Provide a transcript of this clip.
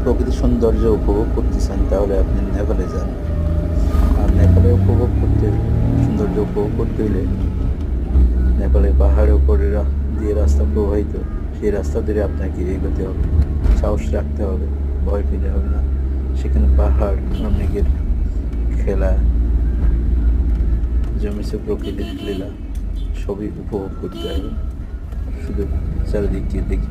প্রকৃতির সৌন্দর্য উপভোগ করতে চান তাহলে আপনি নেপালে যান। আর নেপালে সৌন্দর্য উপভোগ করতে হলে নেপালে পাহাড়ের উপরে দিয়ে রাস্তা প্রবাহিত, সেই রাস্তা ধরে আপনাকে এগোতে হবে, সাহস রাখতে হবে, ভয় পেলে হবে না। সেখানে পাহাড়, মেঘের খেলা, জমেছে প্রকৃতির লীলা, সবই উপভোগ করতে হবে। শুধু চারিদিক দিয়ে দেখি।